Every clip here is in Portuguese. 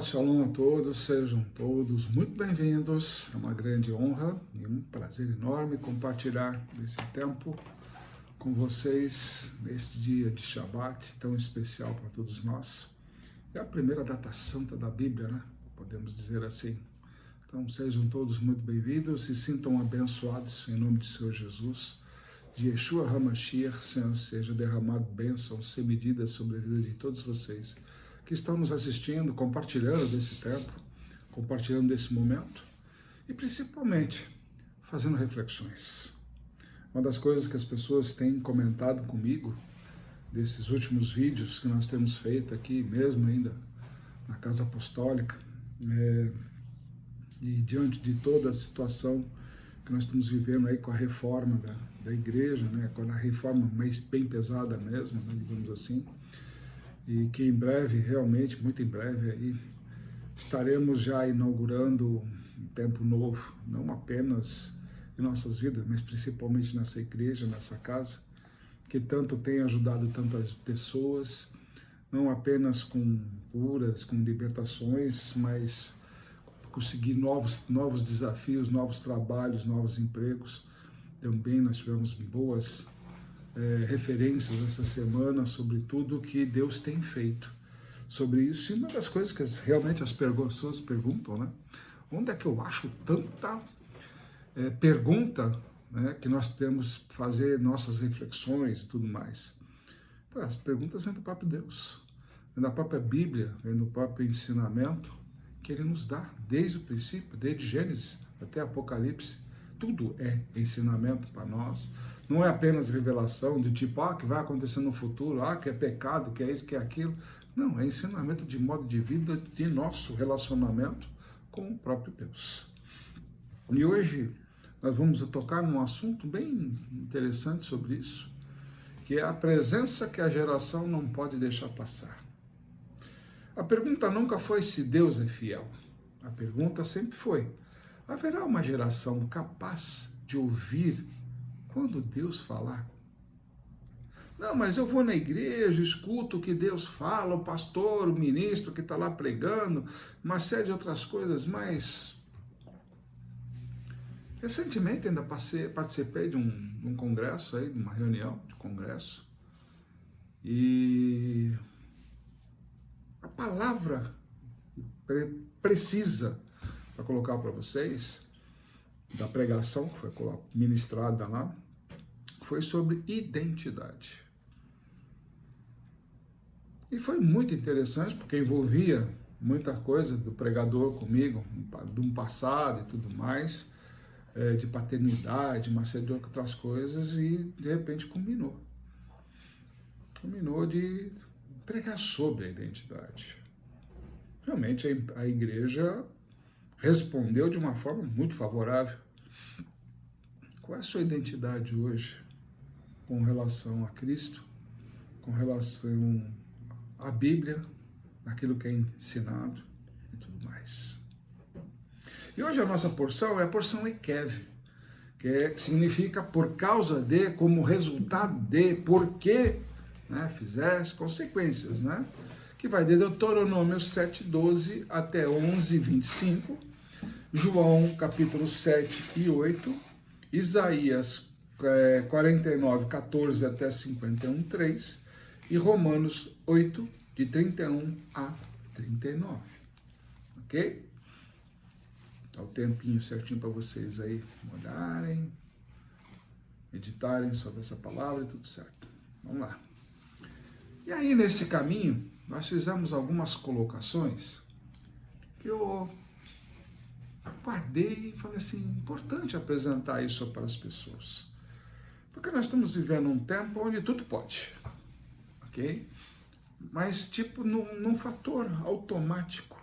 Shabbat Shalom a todos, sejam todos muito bem-vindos. É uma grande honra e um prazer enorme compartilhar esse tempo com vocês neste dia de Shabbat tão especial para todos nós. É a primeira data santa da Bíblia, né? Podemos dizer assim. Então sejam todos muito bem-vindos e sintam abençoados em nome de Senhor Jesus. De Yeshua HaMashiach, Senhor, seja derramado bênção sem medida sobre a vida de todos vocês que estão nos assistindo, compartilhando desse tempo, compartilhando desse momento e principalmente fazendo reflexões. Uma das coisas que as pessoas têm comentado comigo desses últimos vídeos que nós temos feito aqui mesmo ainda na Casa Apostólica e diante de toda a situação que nós estamos vivendo aí com a reforma da igreja, né, com a reforma mais bem pesada mesmo, né, digamos assim, e que em breve, realmente, muito em breve, aí, estaremos já inaugurando um tempo novo, não apenas em nossas vidas, mas principalmente nessa igreja, nessa casa, que tanto tem ajudado tantas pessoas, não apenas com curas, com libertações, mas conseguir novos desafios, novos trabalhos, novos empregos. Também nós tivemos boas referências essa semana sobre tudo que Deus tem feito sobre isso. E uma das coisas que realmente as pessoas perguntam, né? Onde é que eu acho tanta pergunta, né, que nós temos que fazer nossas reflexões e tudo mais? Então, as perguntas vêm do próprio Deus, vêm da própria Bíblia, vêm do próprio ensinamento que Ele nos dá desde o princípio, desde Gênesis até Apocalipse. Tudo é ensinamento para nós. Não é apenas revelação de tipo, que vai acontecer no futuro, que é pecado, que é isso, que é aquilo. Não, é ensinamento de modo de vida, de nosso relacionamento com o próprio Deus. E hoje nós vamos tocar num assunto bem interessante sobre isso, que é a presença que a geração não pode deixar passar. A pergunta nunca foi se Deus é fiel. A pergunta sempre foi: haverá uma geração capaz de ouvir quando Deus falar? Não, mas eu vou na igreja, escuto o que Deus fala, o pastor, o ministro que está lá pregando, uma série de outras coisas, mas recentemente ainda participei de um congresso, aí, de uma reunião de congresso, e a palavra precisa para colocar para vocês, da pregação que foi ministrada lá, foi sobre identidade. E foi muito interessante, porque envolvia muita coisa do pregador comigo, de um passado e tudo mais, de paternidade, uma série de outras coisas, e de repente combinou de pregar sobre a identidade. Realmente a igreja respondeu de uma forma muito favorável. Qual é a sua identidade hoje com relação a Cristo, com relação à Bíblia, aquilo que é ensinado e tudo mais? E hoje a nossa porção é a porção Ekev, que significa por causa de, como resultado de, porque, né, fizeste, consequências, né? Que vai de Deuteronômio 7:12 até 11:25, João capítulo 7 e 8, Isaías 49:14 até 51:3 e Romanos 8, de 31 a 39. Ok? Dá o tempinho certinho para vocês aí olharem, meditarem sobre essa palavra e tudo certo. Vamos lá. E aí, nesse caminho, nós fizemos algumas colocações que eu guardei e falei assim, importante apresentar isso para as pessoas. Porque nós estamos vivendo um tempo onde tudo pode, ok? Mas tipo num fator automático.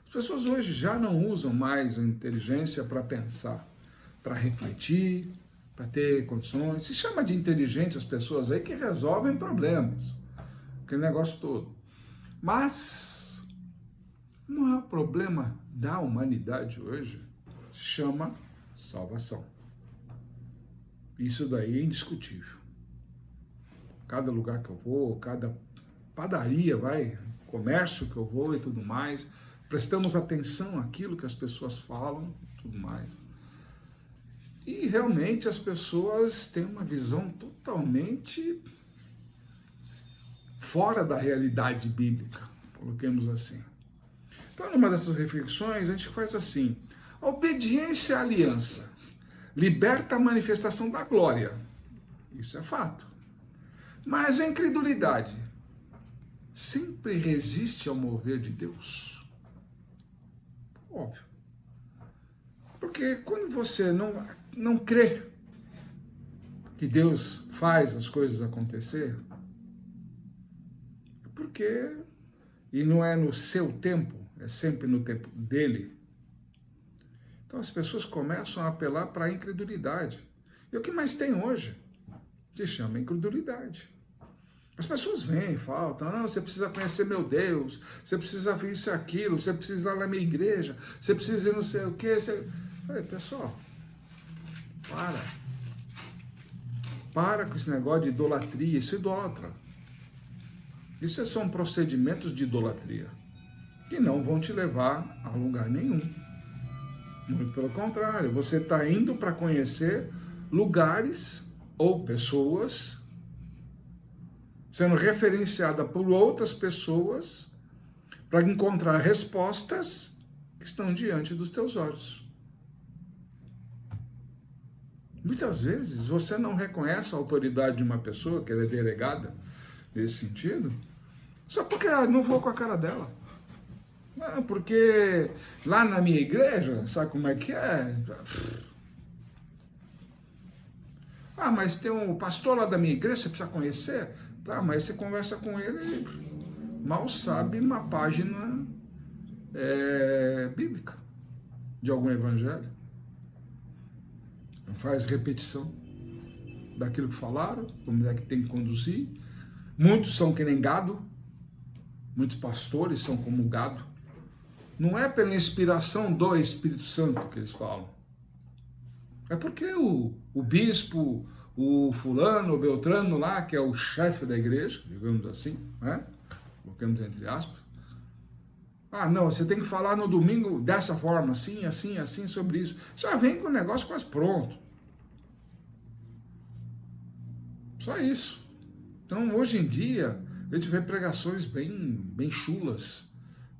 As pessoas hoje já não usam mais a inteligência para pensar, para refletir, para ter condições. Se chama de inteligente as pessoas aí que resolvem problemas, aquele negócio todo. Mas não é o problema da humanidade hoje, se chama salvação. Isso daí é indiscutível. Cada lugar que eu vou, cada padaria, comércio que eu vou e tudo mais, prestamos atenção àquilo que as pessoas falam e tudo mais. E realmente as pessoas têm uma visão totalmente fora da realidade bíblica, coloquemos assim. Então, numa dessas reflexões, a gente faz assim: a obediência à aliança liberta a manifestação da glória. Isso é fato. Mas a incredulidade sempre resiste ao mover de Deus? Óbvio. Porque quando você não crê que Deus faz as coisas acontecer, é porque, e não é no seu tempo, é sempre no tempo dele. Então as pessoas começam a apelar para a incredulidade. E o que mais tem hoje? Se chama incredulidade. As pessoas vêm e falam: não, você precisa conhecer meu Deus, você precisa ver isso e aquilo, você precisa ir lá na minha igreja, você precisa ir não sei o quê. Você... Falei, pessoal, para com esse negócio de idolatria, isso é idólatra. Isso são procedimentos de idolatria, que não vão te levar a lugar nenhum. Muito pelo contrário, você está indo para conhecer lugares ou pessoas, sendo referenciada por outras pessoas, para encontrar respostas que estão diante dos teus olhos. Muitas vezes você não reconhece a autoridade de uma pessoa, que ela é delegada nesse sentido, só porque não vou com a cara dela. Não, porque lá na minha igreja, sabe como é que é? Ah, mas tem um pastor lá da minha igreja, você precisa conhecer? Tá, mas você conversa com ele, mal sabe uma página bíblica de algum evangelho. Não faz repetição daquilo que falaram, como é que tem que conduzir. Muitos são que nem gado, muitos pastores são como gado. Não é pela inspiração do Espírito Santo que eles falam. É porque o bispo, o fulano, o beltrano lá, que é o chefe da igreja, digamos assim, né? Colocamos entre aspas. Ah, não, você tem que falar no domingo dessa forma, assim, assim, assim, sobre isso. Já vem com o negócio quase pronto. Só isso. Então, hoje em dia, a gente vê pregações bem chulas,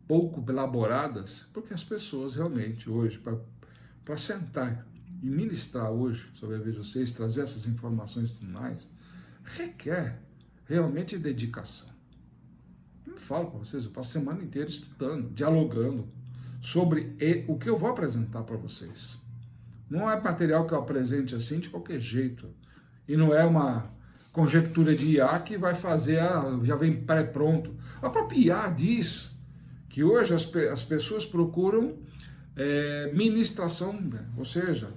pouco elaboradas, porque as pessoas realmente hoje, para sentar e ministrar hoje sobre a vida de vocês, trazer essas informações e tudo mais, requer realmente dedicação. Eu falo para vocês, eu passo a semana inteira estudando, dialogando sobre o que eu vou apresentar para vocês. Não é material que eu apresente assim de qualquer jeito. E não é uma conjectura de IA que vai fazer, já vem pré-pronto. A própria IA diz que hoje as pessoas procuram ministração, ou seja,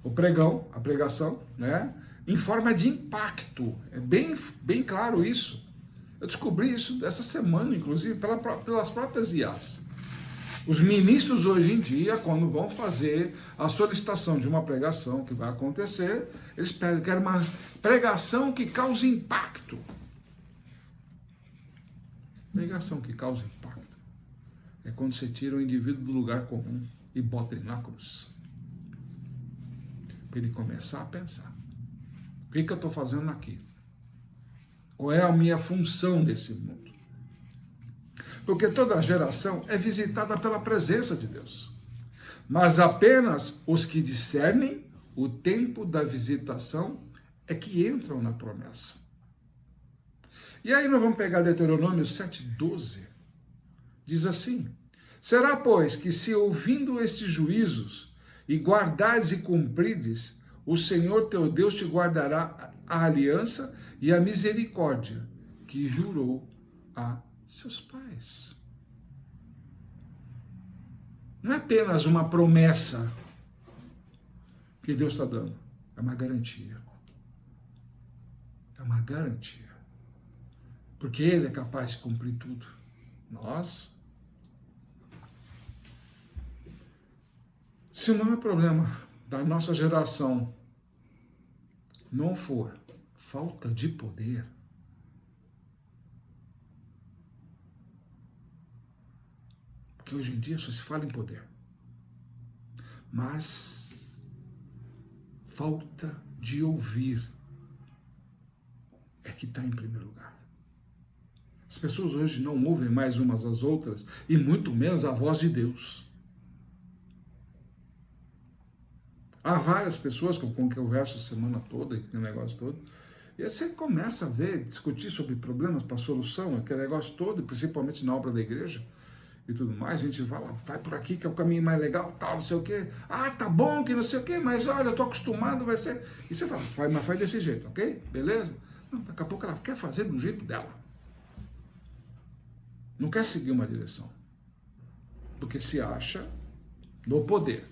o pregão, a pregação, né, em forma de impacto. É bem claro isso. Eu descobri isso essa semana, inclusive, pelas próprias IAs. Os ministros hoje em dia, quando vão fazer a solicitação de uma pregação que vai acontecer, eles querem uma pregação que cause impacto. Pregação que causa impacto é quando você tira o indivíduo do lugar comum e bota ele na cruz. Para ele começar a pensar: o que eu estou fazendo aqui? Qual é a minha função nesse mundo? Porque toda geração é visitada pela presença de Deus. Mas apenas os que discernem o tempo da visitação é que entram na promessa. E aí nós vamos pegar Deuteronômio 7,12. Diz assim: será, pois, que se ouvindo estes juízos e guardares e cumprides, o Senhor teu Deus te guardará a aliança e a misericórdia que jurou a seus pais. Não é apenas uma promessa que Deus está dando, é uma garantia. É uma garantia. Porque Ele é capaz de cumprir tudo. Nós. Se não é problema da nossa geração não for falta de poder, Porque hoje em dia só se fala em poder. Mas falta de ouvir é que está em primeiro lugar. As pessoas hoje não ouvem mais umas às outras e muito menos a voz de Deus. Há várias pessoas com quem eu converso a semana toda, aquele negócio todo, e aí você começa a ver, discutir sobre problemas para solução, aquele negócio todo, principalmente na obra da igreja e tudo mais. A gente fala, vai por aqui que é o caminho mais legal, tal, não sei o quê. Ah, tá bom, que não sei o quê, mas olha, eu tô acostumado, vai ser. E você fala, mas faz desse jeito, ok? Beleza? Não, daqui a pouco ela quer fazer do jeito dela. Não quer seguir uma direção. Porque se acha no poder.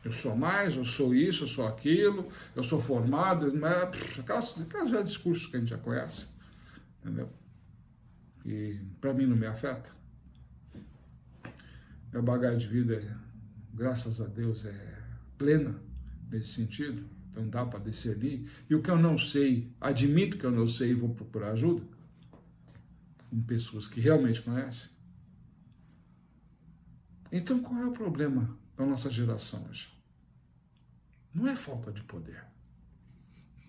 Eu sou mais, eu sou isso, eu sou aquilo, eu sou formado, aquelas velhos discursos que a gente já conhece, entendeu? E para mim não me afeta. Minha bagagem de vida, graças a Deus, é plena nesse sentido, então dá para discernir. E o que eu não sei, admito que eu não sei e vou procurar ajuda, com pessoas que realmente conhecem. Então qual é o problema da nossa geração hoje? Não é falta de poder,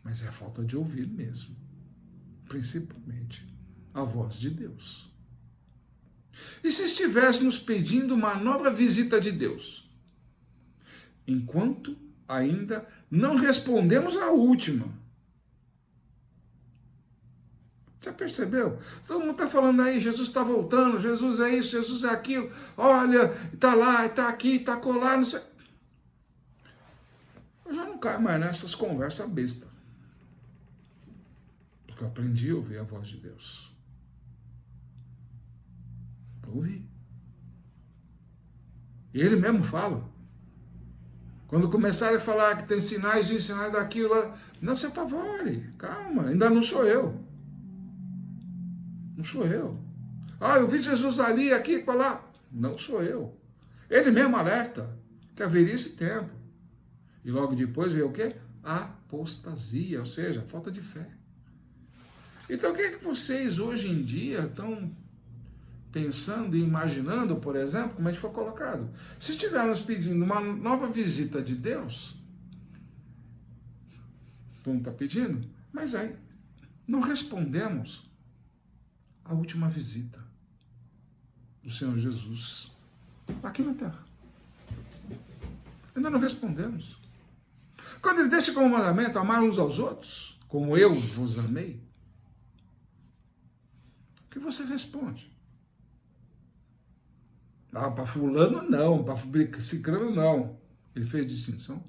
mas é falta de ouvir mesmo, principalmente a voz de Deus. E se estivéssemos pedindo uma nova visita de Deus, enquanto ainda não respondemos à última? Já percebeu? Todo mundo está falando aí, Jesus está voltando, Jesus é isso, Jesus é aquilo, olha, está lá, está aqui, está colar, não sei. Eu já não caio mais nessas conversas bestas. Porque eu aprendi a ouvir a voz de Deus. Ouvi. E ele mesmo fala. Quando começarem a falar que tem sinais de sinais daquilo, não se apavore, calma, ainda não sou eu. Não sou eu. Ah, eu vi Jesus ali, aqui, lá. Não sou eu. Ele mesmo alerta que haveria esse tempo. E logo depois veio o quê? Apostasia, ou seja, falta de fé. Então o que é que vocês hoje em dia estão pensando e imaginando, por exemplo, como a gente foi colocado? Se estivermos pedindo uma nova visita de Deus, todo mundo está pedindo, mas aí não respondemos a última visita do Senhor Jesus aqui na terra. Ainda não respondemos. Quando ele deixa como mandamento amar uns aos outros, como eu vos amei, o que você responde? Ah, para fulano não, para ciclano não. Ele fez distinção.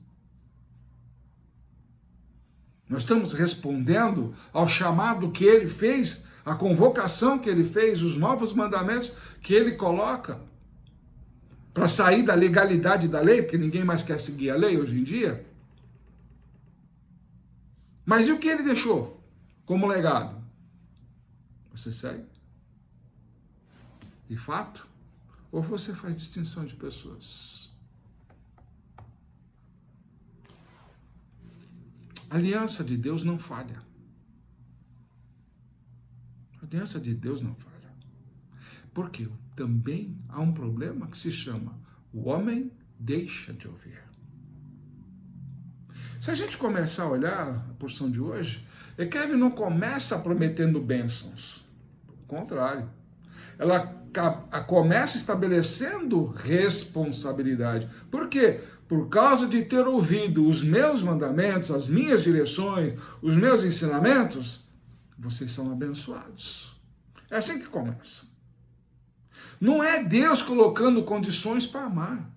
Nós estamos respondendo ao chamado que ele fez, a convocação que ele fez, os novos mandamentos que ele coloca para sair da legalidade da lei, porque ninguém mais quer seguir a lei hoje em dia. Mas e o que ele deixou como legado? Você segue? De fato? Ou você faz distinção de pessoas? A aliança de Deus não falha. A aliança de Deus não falha. Porque também há um problema que se chama: o homem deixa de ouvir. Se a gente começar a olhar a porção de hoje, Kevin não começa prometendo bênçãos. Pelo contrário. Ela começa estabelecendo responsabilidade. Por quê? Por causa de ter ouvido os meus mandamentos, as minhas direções, os meus ensinamentos, vocês são abençoados. É assim que começa. Não é Deus colocando condições para amar.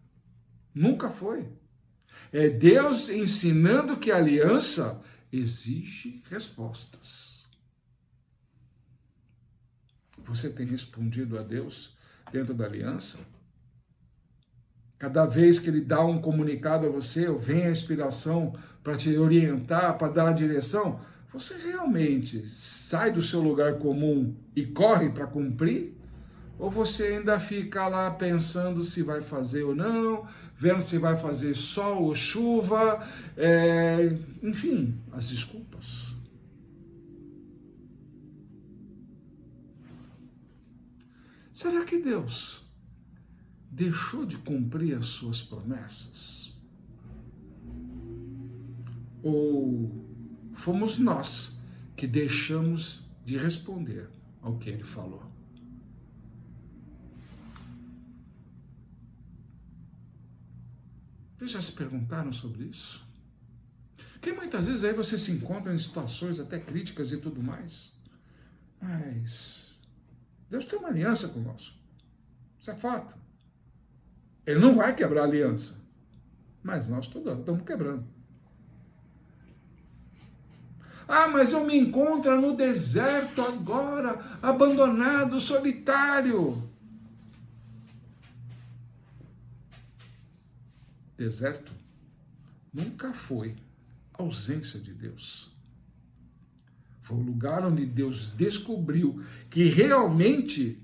Nunca foi. É Deus ensinando que a aliança exige respostas. Você tem respondido a Deus dentro da aliança? Cada vez que Ele dá um comunicado a você, ou vem a inspiração para te orientar, para dar a direção, você realmente sai do seu lugar comum e corre para cumprir? Ou você ainda fica lá pensando se vai fazer ou não, vendo se vai fazer sol ou chuva, enfim, as desculpas. Será que Deus deixou de cumprir as suas promessas? Ou fomos nós que deixamos de responder ao que ele falou? Vocês já se perguntaram sobre isso? Porque muitas vezes aí você se encontra em situações até críticas e tudo mais, mas Deus tem uma aliança conosco. Isso é fato. Ele não vai quebrar a aliança, mas nós estamos quebrando. Ah, mas eu me encontro no deserto agora, abandonado, solitário. Deserto nunca foi ausência de Deus. Foi o lugar onde Deus descobriu que realmente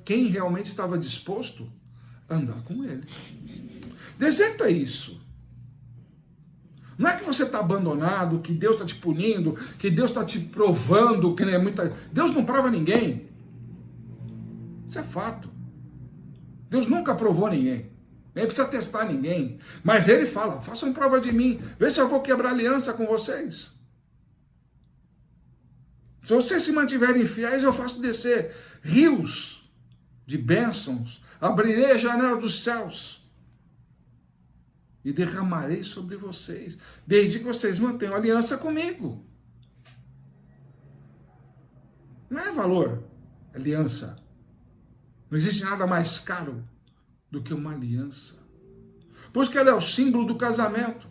quem realmente estava disposto a andar com ele. Deserto é isso. Não é que você está abandonado, que Deus está te punindo, que Deus está te provando, que é muita. Deus não prova ninguém. Isso é fato. Deus nunca provou ninguém. Nem precisa testar ninguém. Mas ele fala, façam prova de mim. Vê se eu vou quebrar aliança com vocês. Se vocês se mantiverem fiéis, eu faço descer rios de bênçãos. Abrirei a janela dos céus. E derramarei sobre vocês. Desde que vocês mantenham aliança comigo. Não é valor, é aliança. Não existe nada mais caro do que uma aliança. Por isso que ela é o símbolo do casamento.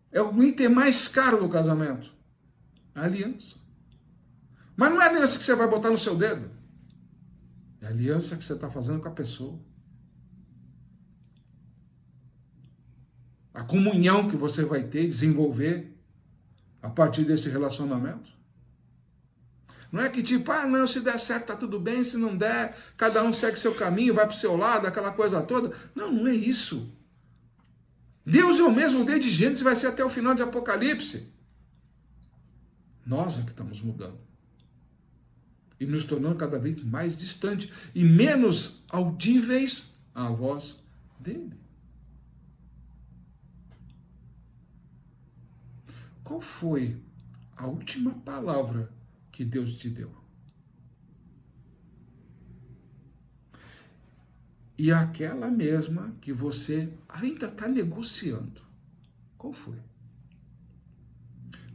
É o item mais caro do casamento. A aliança. Mas não é a aliança que você vai botar no seu dedo. É a aliança que você está fazendo com a pessoa. A comunhão que você vai ter, desenvolver a partir desse relacionamento. Não é que tipo, não, se der certo tá tudo bem, se não der, cada um segue seu caminho, vai para o seu lado, aquela coisa toda. Não, não é isso. Deus é o mesmo desde Gênesis, vai ser até o final de Apocalipse. Nós é que estamos mudando. E nos tornando cada vez mais distantes e menos audíveis à voz dele. Qual foi a última palavra que Deus te deu? E aquela mesma que você ainda está negociando. Qual foi?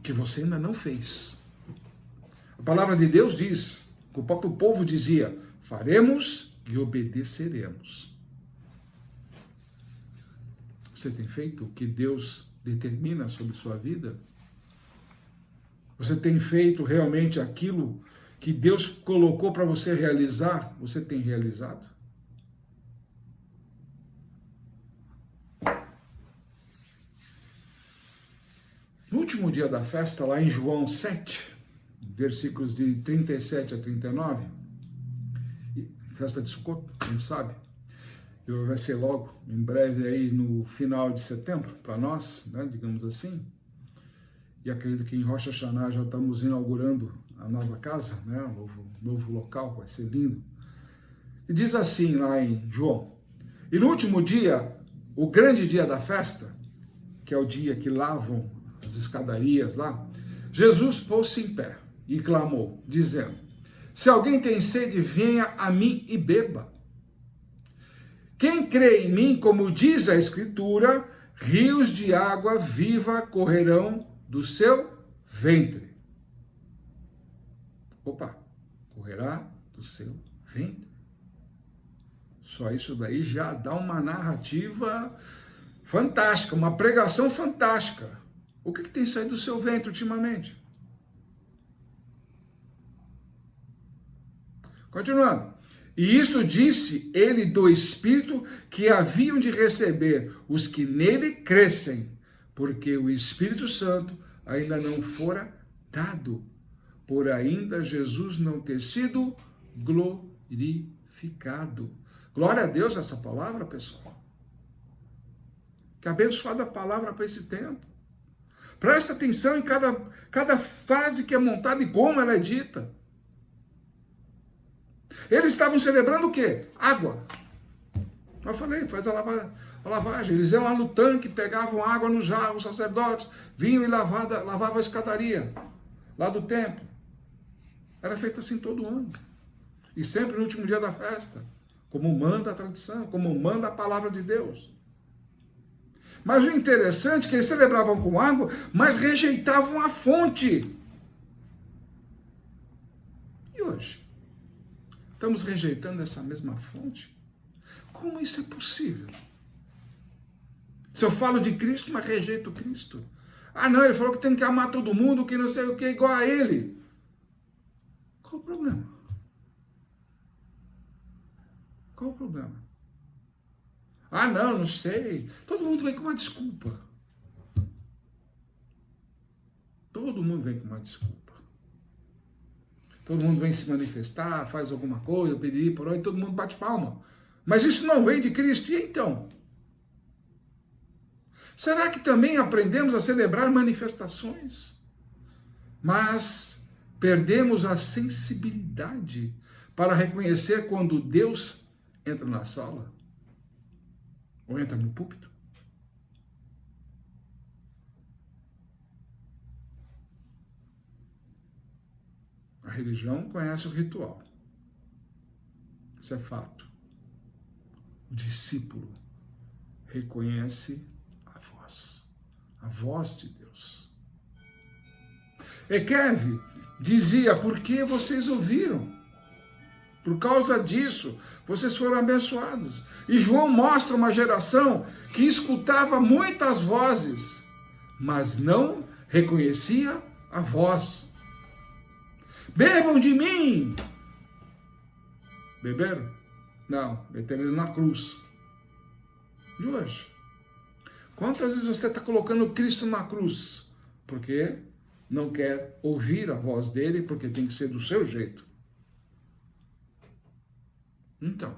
Que você ainda não fez. A palavra de Deus diz, que o próprio povo dizia, faremos e obedeceremos. Você tem feito o que Deus determina sobre sua vida? Você tem feito realmente aquilo que Deus colocou para você realizar? Você tem realizado? No último dia da festa, lá em João 7, versículos de 37 a 39, festa de Sukkot, não sabe? Vai ser logo, em breve, aí no final de setembro, para nós, né, digamos assim. E acredito que em Rosh Hashanah já estamos inaugurando a nova casa, né? O novo local, vai ser lindo. E diz assim lá em João, e no último dia, o grande dia da festa, que é o dia que lavam as escadarias lá, Jesus pôs-se em pé e clamou, dizendo, se alguém tem sede, venha a mim e beba. Quem crê em mim, como diz a Escritura, rios de água viva correrão do seu ventre. Opa, correrá do seu ventre. Só isso daí já dá uma narrativa fantástica, uma pregação fantástica. O que tem saído do seu ventre ultimamente? Continuando. E isso disse ele do Espírito que haviam de receber os que nele crescem, porque o Espírito Santo ainda não fora dado, por ainda Jesus não ter sido glorificado. Glória a Deus essa palavra, pessoal. Que abençoada palavra para esse tempo. Presta atenção em cada frase que é montada e como ela é dita. Eles estavam celebrando o quê? Água. Eu falei, faz a lavagem. Eles iam lá no tanque, pegavam água no jarro, os sacerdotes vinham e lavavam a escadaria lá do templo. Era feito assim todo ano. E sempre no último dia da festa, como manda a tradição, como manda a palavra de Deus. Mas o interessante é que eles celebravam com água, mas rejeitavam a fonte. E hoje? Estamos rejeitando essa mesma fonte? Como isso é possível? Se eu falo de Cristo, mas rejeito Cristo. Ah, não, ele falou que tem que amar todo mundo, que não sei o que, igual a ele. Qual o problema? Qual o problema? Ah, não sei. Todo mundo vem com uma desculpa. Todo mundo vem com uma desculpa. Todo mundo vem se manifestar, faz alguma coisa, pedir por aí, todo mundo bate palma. Mas isso não vem de Cristo. E então? Será que também aprendemos a celebrar manifestações, mas perdemos a sensibilidade para reconhecer quando Deus entra na sala? Ou entra no púlpito? A religião conhece o ritual. Isso é fato. O discípulo reconhece a voz de Deus. Ekev dizia, por que vocês ouviram? Por causa disso, vocês foram abençoados. E João mostra uma geração que escutava muitas vozes, mas não reconhecia a voz. Bebam de mim! Beberam? Não, meteram ele na cruz. E hoje? Quantas vezes você está colocando Cristo na cruz? Porque não quer ouvir a voz dele, porque tem que ser do seu jeito. Então,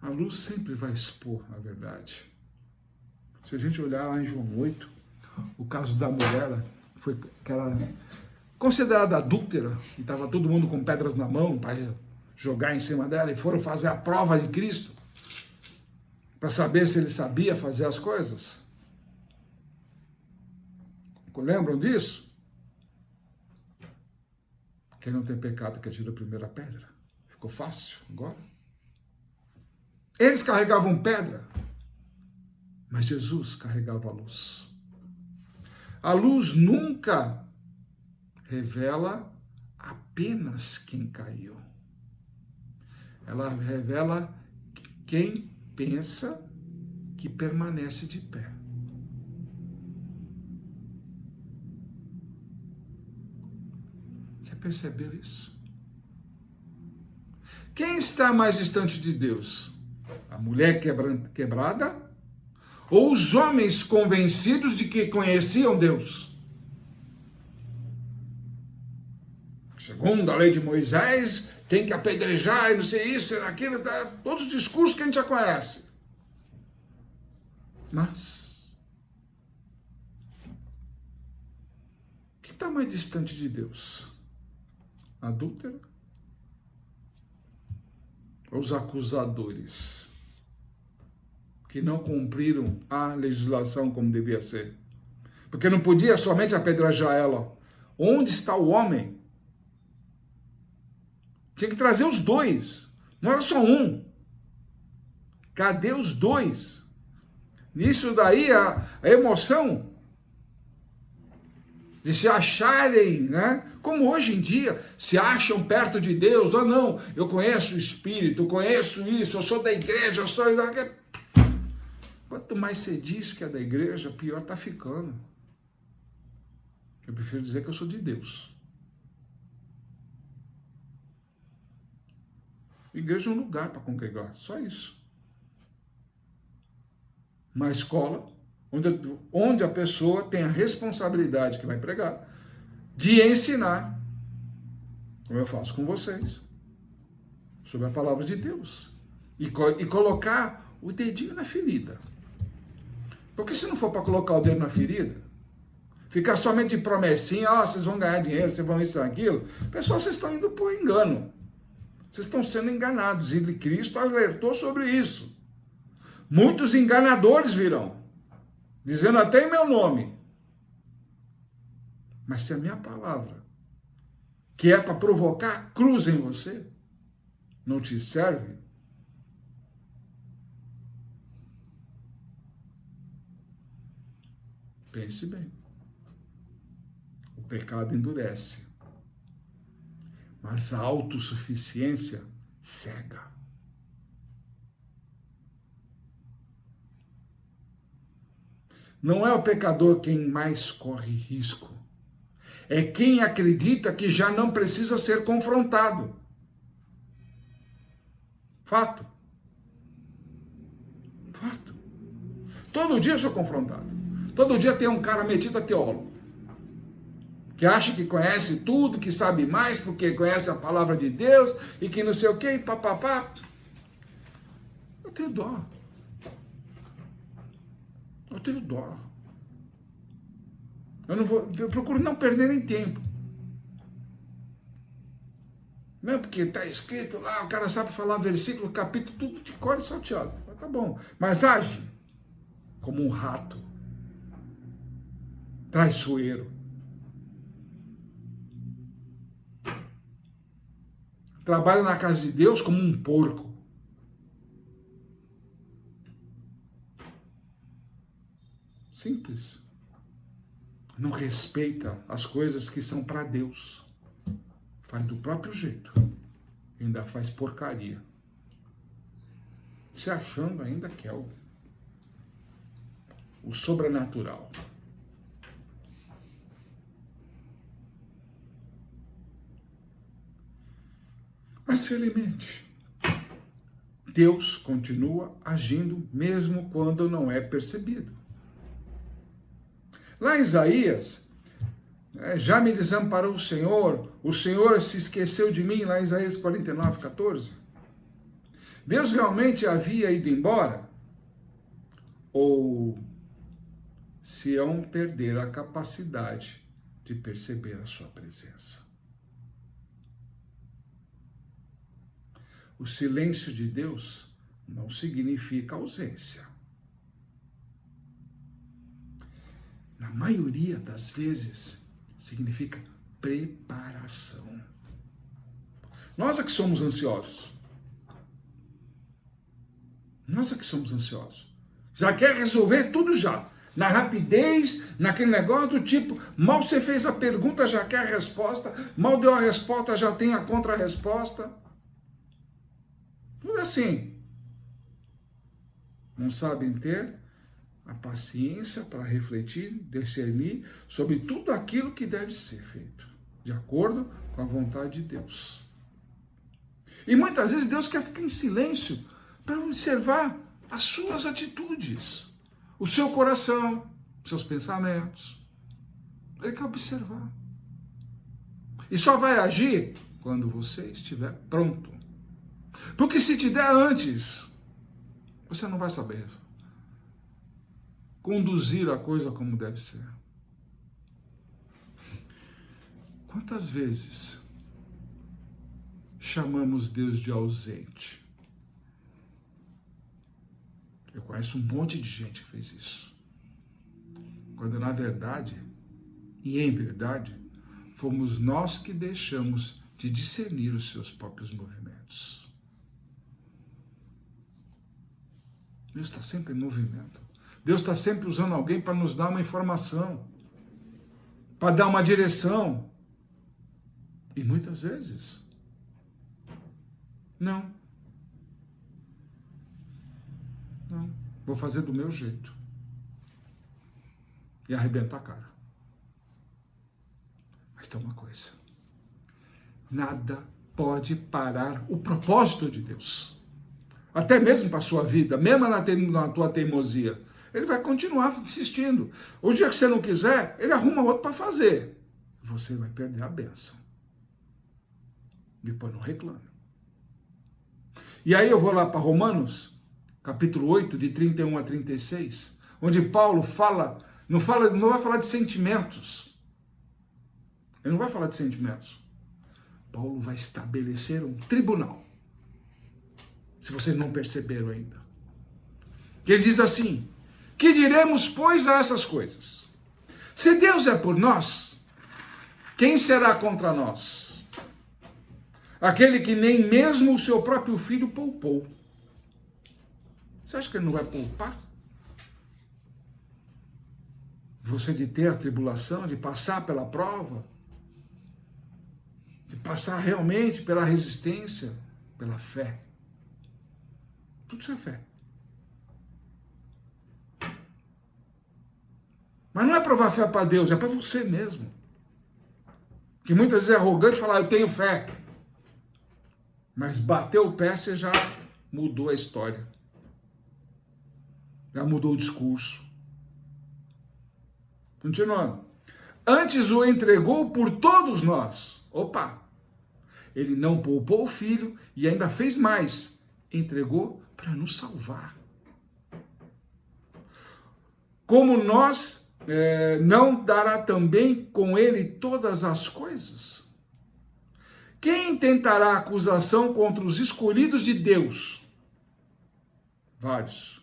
a luz sempre vai expor a verdade. Se a gente olhar lá em João 8, o caso da mulher, foi aquela considerada adúltera, e estava todo mundo com pedras na mão para jogar em cima dela, e foram fazer a prova de Cristo, para saber se ele sabia fazer as coisas. Lembram disso? Quem não tem pecado que atira a primeira pedra. Ficou fácil agora? Eles carregavam pedra, mas Jesus carregava a luz. A luz nunca revela apenas quem caiu. Ela revela quem pensa que permanece de pé. Você percebeu isso? Quem está mais distante de Deus? A mulher quebrada? Ou os homens convencidos de que conheciam Deus? Segundo a lei de Moisés, tem que apedrejar e não sei isso, aquilo, todos os discursos que a gente já conhece. Mas, quem está mais distante de Deus? A adúltera? Ou os acusadores? Que não cumpriram a legislação como devia ser. Porque não podia somente apedrejar ela. Onde está o homem? Tinha que trazer os dois. Não era só um. Cadê os dois? Nisso daí a emoção de se acharem, né? Como hoje em dia se acham perto de Deus. Ou não, eu conheço o Espírito, eu conheço isso, eu sou da igreja, eu sou... Quanto mais você diz que é da igreja, pior está ficando. Eu prefiro dizer que eu sou de Deus. Igreja é um lugar para congregar, só isso. Uma escola onde a pessoa tem a responsabilidade que vai pregar, de ensinar, como eu faço com vocês, sobre a palavra de Deus. E colocar o dedinho na ferida. Porque se não for para colocar o dedo na ferida, Ficar somente de promessinha, ó, vocês vão ganhar dinheiro, vocês vão isso, aquilo. Pessoal, vocês estão indo por engano. Vocês estão sendo enganados. E Cristo alertou sobre isso. Muitos enganadores virão, dizendo até em meu nome. Mas se a minha palavra, que é para provocar cruz em você, não te serve, pense bem. O pecado endurece, mas a autossuficiência cega. Não é o pecador quem mais corre risco. É quem acredita que já não precisa ser confrontado. Fato. Fato. Todo dia eu sou confrontado. Todo dia tem um cara metido a teólogo, que acha que conhece tudo, que sabe mais, porque conhece a palavra de Deus, e que não sei o quê, e papapá. Eu tenho dó. Eu tenho dó. Eu procuro não perder nem tempo. Não é porque está escrito lá, o cara sabe falar versículo, capítulo, tudo de cor e salteado. Tá bom. Mas age como um rato. Traiçoeiro. Trabalha na casa de Deus como um porco. Simples. Não respeita as coisas que são para Deus. Faz do próprio jeito. Ainda faz porcaria. Se achando ainda que é o sobrenatural. Mas felizmente, Deus continua agindo mesmo quando não é percebido. Lá em Isaías, já me desamparou o Senhor se esqueceu de mim, lá em Isaías 49, 14. Deus realmente havia ido embora? Ou Sião perder a capacidade de perceber a sua presença? O silêncio de Deus não significa ausência. Na maioria das vezes, significa preparação. Nós é que somos ansiosos. Nós é que somos ansiosos. Já quer resolver tudo já. Na rapidez, naquele negócio do tipo, mal você fez a pergunta, já quer a resposta. Mal deu a resposta, já tem a contra-resposta. Tudo assim. Não sabem ter a paciência para refletir, discernir sobre tudo aquilo que deve ser feito, de acordo com a vontade de Deus. E muitas vezes Deus quer ficar em silêncio para observar as suas atitudes, o seu coração, seus pensamentos. Ele quer observar. E só vai agir quando você estiver pronto. Porque se te der antes, você não vai saber conduzir a coisa como deve ser. Quantas vezes chamamos Deus de ausente? Eu conheço um monte de gente que fez isso. Quando na verdade, e em verdade, fomos nós que deixamos de discernir os seus próprios movimentos. Deus está sempre em movimento. Deus está sempre usando alguém para nos dar uma informação, para dar uma direção. E muitas vezes, não. Não. Vou fazer do meu jeito. E arrebentar a cara. Mas tem uma coisa. Nada pode parar o propósito de Deus. Até mesmo para a sua vida, mesmo na tua teimosia. Ele vai continuar insistindo. O dia que você não quiser, ele arruma outro para fazer. Você vai perder a bênção. Depois não reclame. E aí eu vou lá para Romanos, capítulo 8, de 31 a 36, onde Paulo fala Não vai falar de sentimentos. Ele não vai falar de sentimentos. Paulo vai estabelecer um tribunal. Se vocês não perceberam ainda. Que ele diz assim: que diremos, pois, a essas coisas? Se Deus é por nós, quem será contra nós? Aquele que nem mesmo o seu próprio filho poupou. Você acha que ele não vai poupar? Você de ter a tribulação, de passar pela prova, de passar realmente pela resistência, pela fé. Tudo isso é fé. Mas não é provar fé para Deus, é para você mesmo. Que muitas vezes é arrogante falar, eu tenho fé. Mas bateu o pé, você já mudou a história. Já mudou o discurso. Continuando. Antes o entregou por todos nós. Opa! Ele não poupou o filho e ainda fez mais. Entregou para nos salvar. Como nós não dará também com ele todas as coisas? Quem tentará acusação contra os escolhidos de Deus? Vários.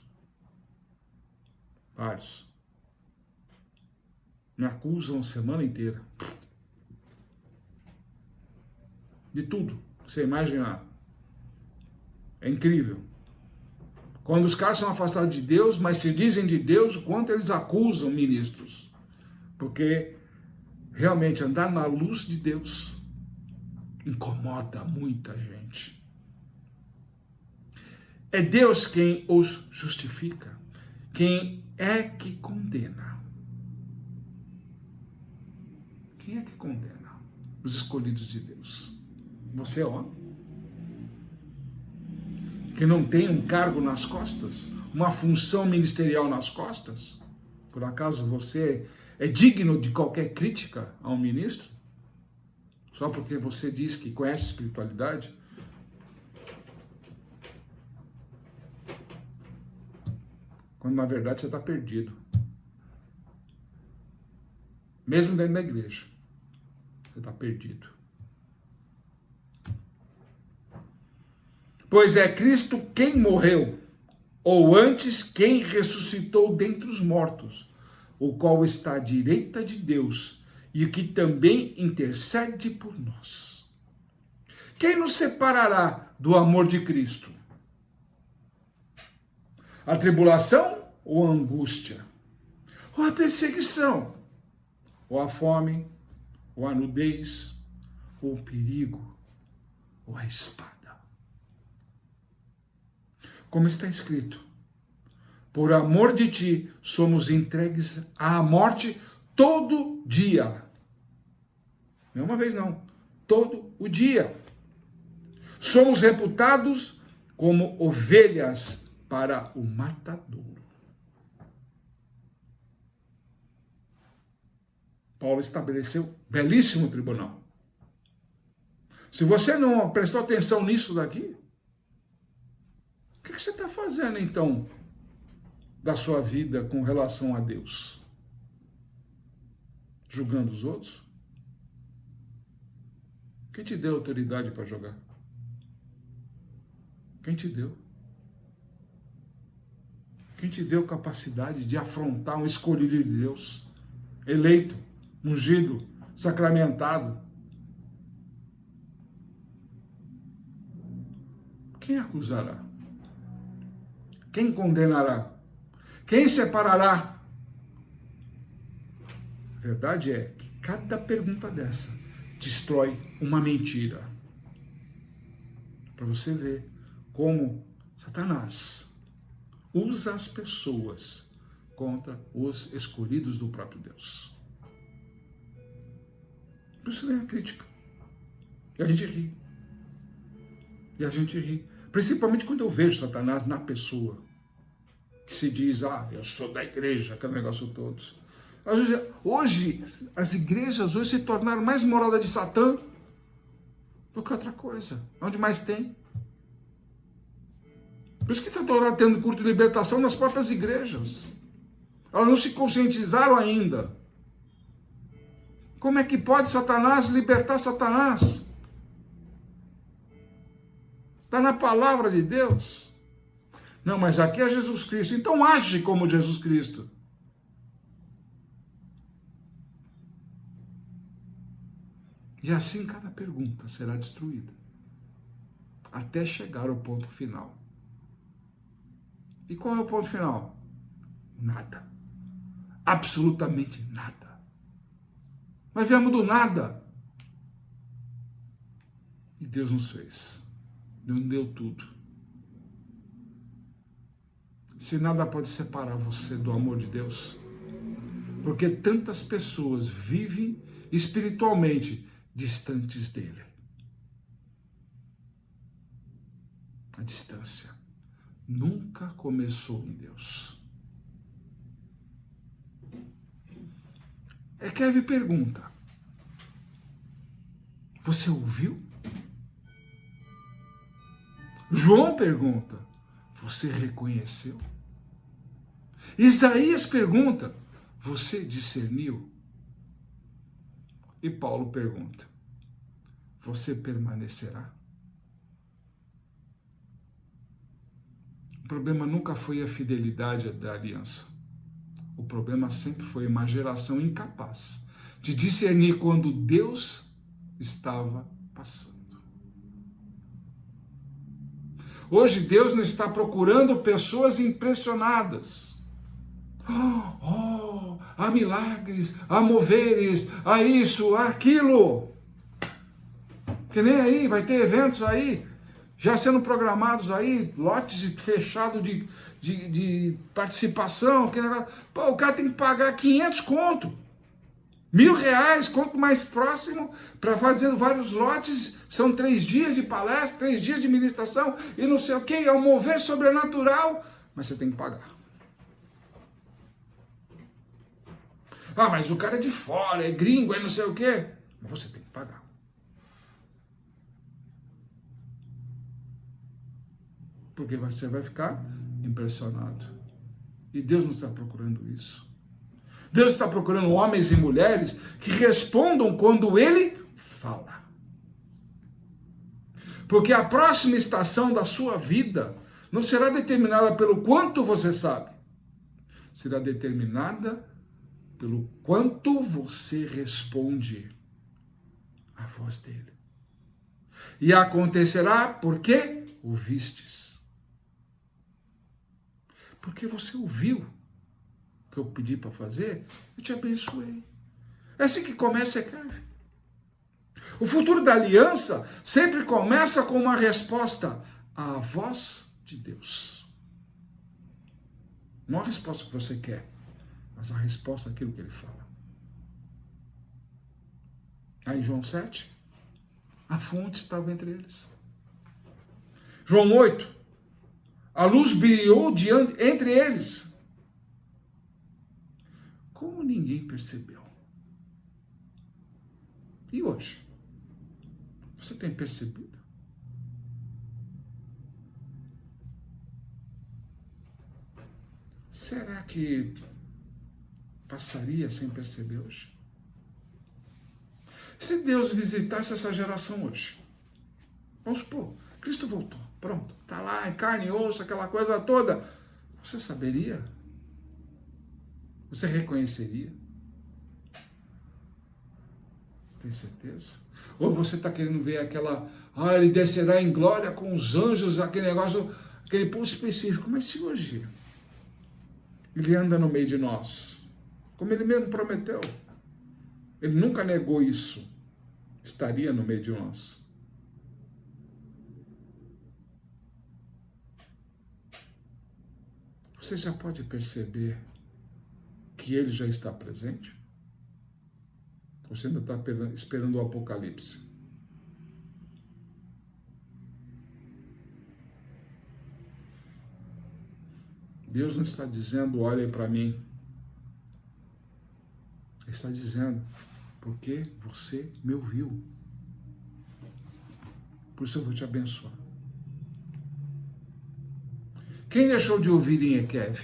Me acusam a semana inteira. De tudo que você imaginar. É incrível. Quando os caras são afastados de Deus, mas se dizem de Deus, o quanto eles acusam ministros. Porque realmente andar na luz de Deus incomoda muita gente. É Deus quem os justifica. Quem é que condena? Quem é que condena? Os escolhidos de Deus. Você é homem? Que não tem um cargo nas costas? Uma função ministerial nas costas? Por acaso você é digno de qualquer crítica a um ministro? Só porque você diz que conhece espiritualidade? Quando na verdade você está perdido. Mesmo dentro da igreja. Você está perdido. Pois é Cristo quem morreu, ou antes quem ressuscitou dentre os mortos, o qual está à direita de Deus e que também intercede por nós. Quem nos separará do amor de Cristo? A tribulação ou a angústia? Ou a perseguição? Ou a fome? Ou a nudez? Ou o perigo? Ou a espada? Como está escrito, por amor de ti somos entregues à morte todo dia. Não uma vez não, todo o dia. Somos reputados como ovelhas para o matadouro. Paulo estabeleceu belíssimo tribunal. Se você não prestou atenção nisso daqui, o que você está fazendo, então, da sua vida com relação a Deus? Julgando os outros? Quem te deu autoridade para julgar? Quem te deu? Quem te deu capacidade de afrontar um escolhido de Deus? Eleito, ungido, sacramentado? Quem acusará? Quem condenará? Quem separará? A verdade é que cada pergunta dessa destrói uma mentira. Para você ver como Satanás usa as pessoas contra os escolhidos do próprio Deus. Por isso vem a crítica. E a gente ri. E a gente ri. Principalmente quando eu vejo Satanás na pessoa. Que se diz, eu sou da igreja, aquele negócio todo. Hoje, as igrejas hoje se tornaram mais morada de Satã do que outra coisa. Onde mais tem? Por isso que está tendo culto de libertação nas próprias igrejas. Elas não se conscientizaram ainda. Como é que pode Satanás libertar Satanás? Está na palavra de Deus. Não, mas aqui é Jesus Cristo. Então age como Jesus Cristo. E assim cada pergunta será destruída. Até chegar ao ponto final. E qual é o ponto final? Nada. Absolutamente nada. Nós viemos do nada. E Deus nos fez. Deus deu tudo. Se nada pode separar você do amor de Deus, porque tantas pessoas vivem espiritualmente distantes dele. A distância nunca começou em Deus. Kevin pergunta: você ouviu? João pergunta: você reconheceu? Isaías pergunta: você discerniu? E Paulo pergunta: você permanecerá? O problema nunca foi a fidelidade da aliança. O problema sempre foi uma geração incapaz de discernir quando Deus estava passando. Hoje Deus não está procurando pessoas impressionadas. Há milagres, há moveres, há isso, há aquilo. Que nem aí, vai ter eventos aí, já sendo programados aí, lotes fechados de participação. Pô, o cara tem que pagar 500 conto, R$1.000, quanto mais próximo, para fazer vários lotes. São 3 dias de palestra, 3 dias de ministração e não sei o que, é um mover sobrenatural, mas você tem que pagar. Ah, mas o cara é de fora, é gringo, é não sei o que, mas você tem que pagar. Porque você vai ficar impressionado. E Deus não está procurando isso. Deus está procurando homens e mulheres que respondam quando Ele fala. Porque a próxima estação da sua vida não será determinada pelo quanto você sabe. Será determinada pelo quanto você responde à voz dEle. E acontecerá porque ouvistes. Porque você ouviu o que eu pedi para fazer, eu te abençoei. É assim que começa a Kevin. O futuro da aliança sempre começa com uma resposta à voz de Deus. Não a resposta que você quer, mas a resposta àquilo que Ele fala. Aí João 7, a fonte estava entre eles. João 8, a luz brilhou entre eles. Como ninguém percebeu? E hoje? Você tem percebido? Será que passaria sem perceber hoje? Se Deus visitasse essa geração hoje, vamos supor, Cristo voltou, pronto, está lá em carne e osso, aquela coisa toda, você saberia? Você reconheceria? Tem certeza? Ou você está querendo ver aquela, ele descerá em glória com os anjos, aquele negócio, aquele povo específico, mas se hoje Ele anda no meio de nós, como Ele mesmo prometeu, Ele nunca negou isso, estaria no meio de nós. Você já pode perceber que Ele já está presente? Você ainda está esperando o Apocalipse? Deus não está dizendo, olhem para mim. Ele está dizendo, porque você me ouviu. Por isso eu vou te abençoar. Quem deixou de ouvir em Ekev?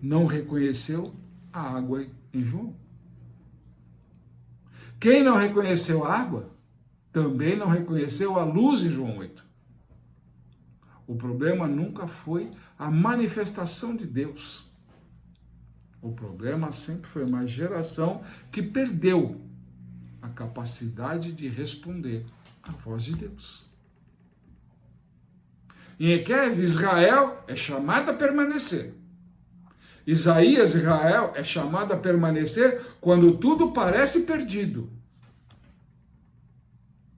não reconheceu a água em João. Quem não reconheceu a água, também não reconheceu a luz em João 8. O problema nunca foi a manifestação de Deus. O problema sempre foi uma geração que perdeu a capacidade de responder à voz de Deus. Em Ezequiel, Israel é chamado a permanecer. Isaías, Israel é chamado a permanecer quando tudo parece perdido.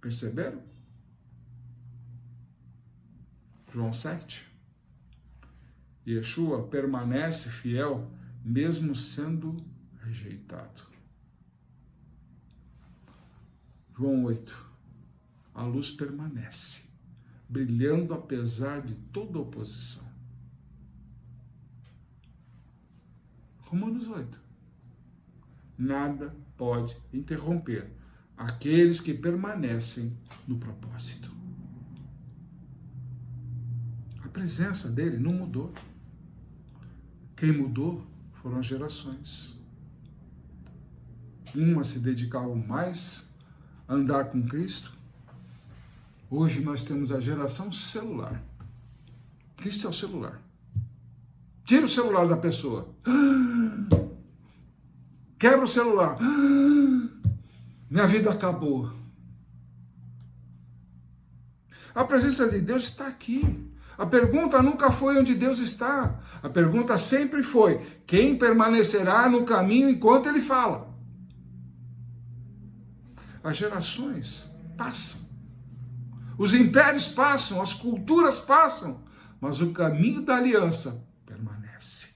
Perceberam? João 7. Yeshua permanece fiel mesmo sendo rejeitado. João 8. A luz permanece, brilhando apesar de toda oposição. Romanos 8. Nada pode interromper aqueles que permanecem no propósito. A presença dele não mudou. Quem mudou foram as gerações. Umas se dedicavam mais a andar com Cristo. Hoje nós temos a geração celular. Cristo é o celular. Tira o celular da pessoa. Quebra o celular. Minha vida acabou. A presença de Deus está aqui. A pergunta nunca foi onde Deus está. A pergunta sempre foi: quem permanecerá no caminho enquanto Ele fala? As gerações passam. Os impérios passam, as culturas passam, mas o caminho da aliança permanece.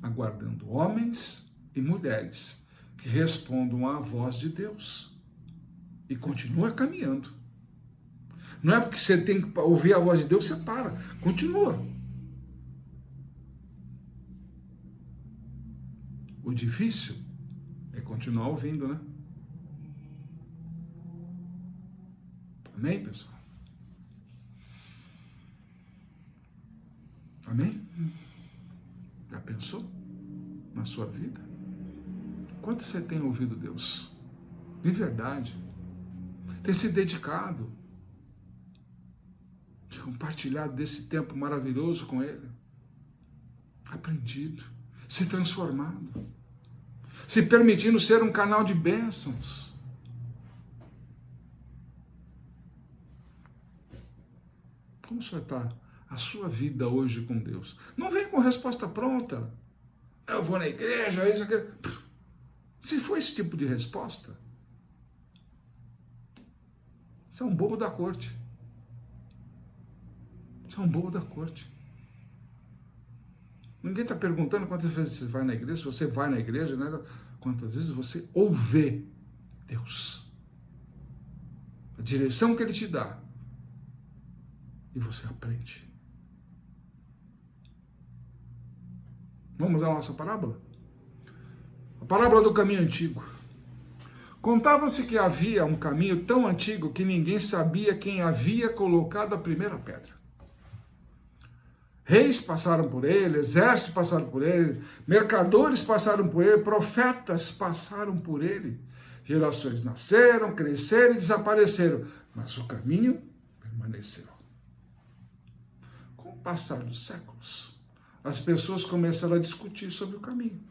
Aguardando homens e mulheres que respondam à voz de Deus. E continua caminhando. Não é porque você tem que ouvir a voz de Deus, você para. Continua. O difícil é continuar ouvindo, né? Amém, pessoal? Amém? Já pensou na sua vida? Quanto você tem ouvido Deus? De verdade. Tem se dedicado. Compartilhado desse tempo maravilhoso com Ele. Aprendido. Se transformado. Se permitindo ser um canal de bênçãos. Como vai estar a sua vida hoje com Deus? Não vem com resposta pronta. Eu vou na igreja, isso, aquilo. Se for esse tipo de resposta, você é um bobo da corte. Você é um bobo da corte. Ninguém está perguntando quantas vezes você vai na igreja, se você vai na igreja, né? Quantas vezes você ouve Deus. A direção que Ele te dá. E você aprende. Vamos à nossa parábola? A parábola do caminho antigo. Contava-se que havia um caminho tão antigo que ninguém sabia quem havia colocado a primeira pedra. Reis passaram por ele, exércitos passaram por ele, mercadores passaram por ele, profetas passaram por ele. Gerações nasceram, cresceram e desapareceram, mas o caminho permaneceu. Com o passar dos séculos, as pessoas começaram a discutir sobre o caminho.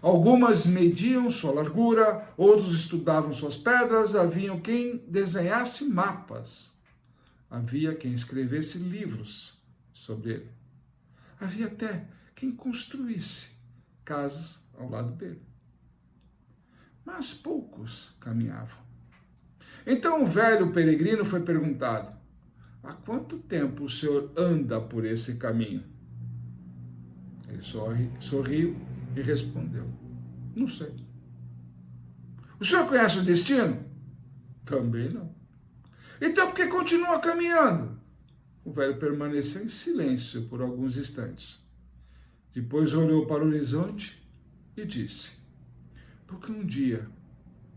Algumas mediam sua largura, outros estudavam suas pedras, havia quem desenhasse mapas, havia quem escrevesse livros sobre ele. Havia até quem construísse casas ao lado dele. Mas poucos caminhavam. Então o velho peregrino foi perguntado: há quanto tempo o senhor anda por esse caminho? Ele sorriu e respondeu: não sei. O senhor conhece o destino? Também não. Então por que continua caminhando? O velho permaneceu em silêncio por alguns instantes. Depois olhou para o horizonte e disse: porque um dia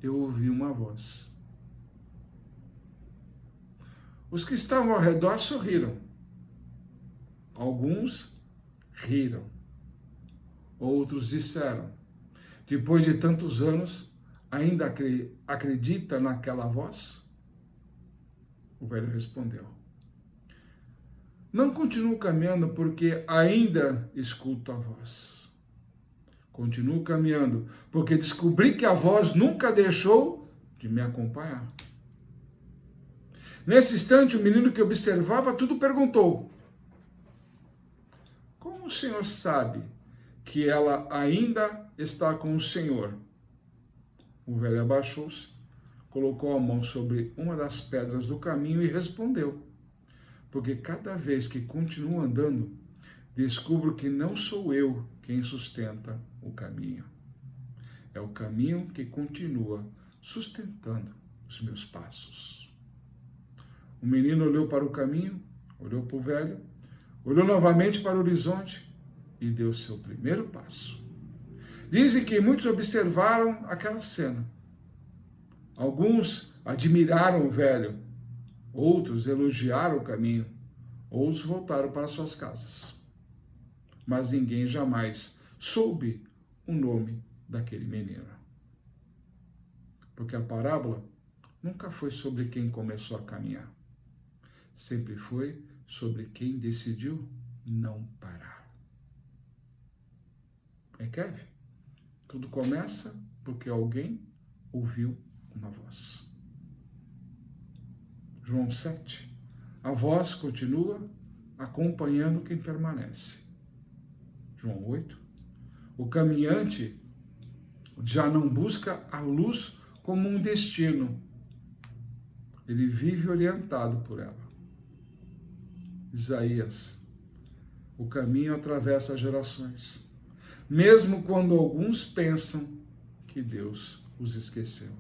eu ouvi uma voz. Os que estavam ao redor sorriram. Alguns riram. Outros disseram: depois de tantos anos, ainda acredita naquela voz? O velho respondeu: não continuo caminhando porque ainda escuto a voz. Continuo caminhando porque descobri que a voz nunca deixou de me acompanhar. Nesse instante, o menino que observava tudo perguntou: como o senhor sabe que ela ainda está com o senhor? O velho abaixou-se, colocou a mão sobre uma das pedras do caminho e respondeu: porque cada vez que continuo andando, descubro que não sou eu quem sustenta o caminho. É o caminho que continua sustentando os meus passos. O menino olhou para o caminho, olhou para o velho, olhou novamente para o horizonte e deu seu primeiro passo. Dizem que muitos observaram aquela cena. Alguns admiraram o velho, outros elogiaram o caminho, outros voltaram para suas casas. Mas ninguém jamais soube o nome daquele menino. Porque a parábola nunca foi sobre quem começou a caminhar. Sempre foi sobre quem decidiu não parar. Kevin? Tudo começa porque alguém ouviu uma voz. João 7. A voz continua acompanhando quem permanece. João 8. O caminhante já não busca a luz como um destino. Ele vive orientado por ela. Isaías. O caminho atravessa gerações, mesmo quando alguns pensam que Deus os esqueceu.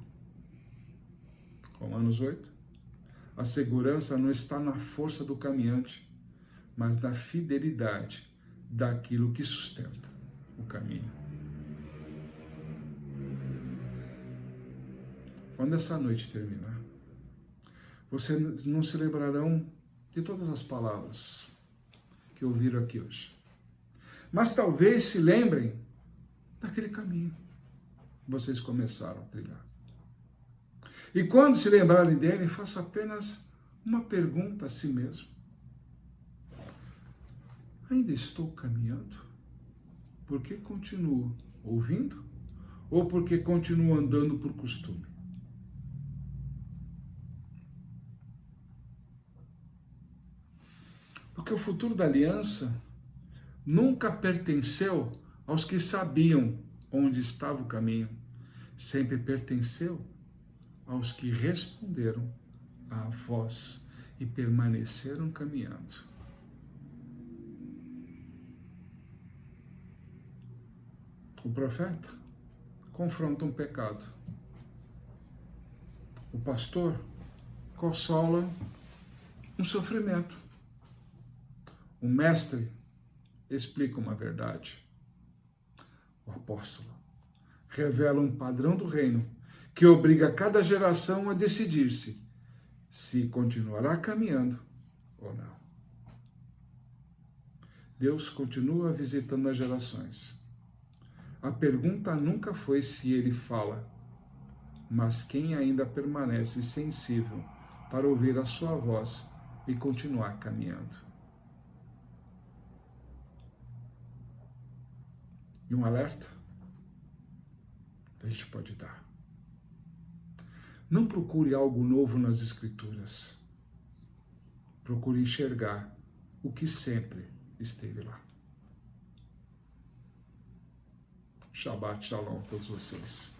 Romanos 8. A segurança não está na força do caminhante, mas na fidelidade daquilo que sustenta o caminho. Quando essa noite terminar, vocês não se lembrarão de todas as palavras que ouviram aqui hoje, mas talvez se lembrem daquele caminho que vocês começaram a trilhar. E quando se lembrarem dele, faça apenas uma pergunta a si mesmo: ainda estou caminhando? Porque continuo ouvindo? Ou porque continuo andando por costume? Porque o futuro da aliança nunca pertenceu aos que sabiam onde estava o caminho. Sempre pertenceu aos que responderam à voz e permaneceram caminhando. O profeta confronta um pecado. O pastor consola um sofrimento. O mestre explica uma verdade. O apóstolo revela um padrão do reino que obriga cada geração a decidir-se se continuará caminhando ou não. Deus continua visitando as gerações. A pergunta nunca foi se ele fala, mas quem ainda permanece sensível para ouvir a sua voz e continuar caminhando. E um alerta que a gente pode dar: não procure algo novo nas Escrituras. Procure enxergar o que sempre esteve lá. Shabbat Shalom a todos vocês.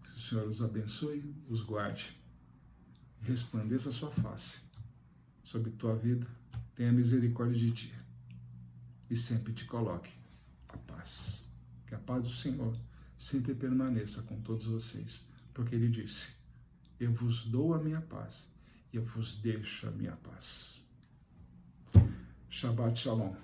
Que o Senhor os abençoe, os guarde, resplandeça a sua face sobre tua vida, tenha misericórdia de ti e sempre te coloque a paz. Que a paz do Senhor sempre permaneça com todos vocês, porque Ele disse: eu vos dou a minha paz e eu vos deixo a minha paz. Shabbat Shalom.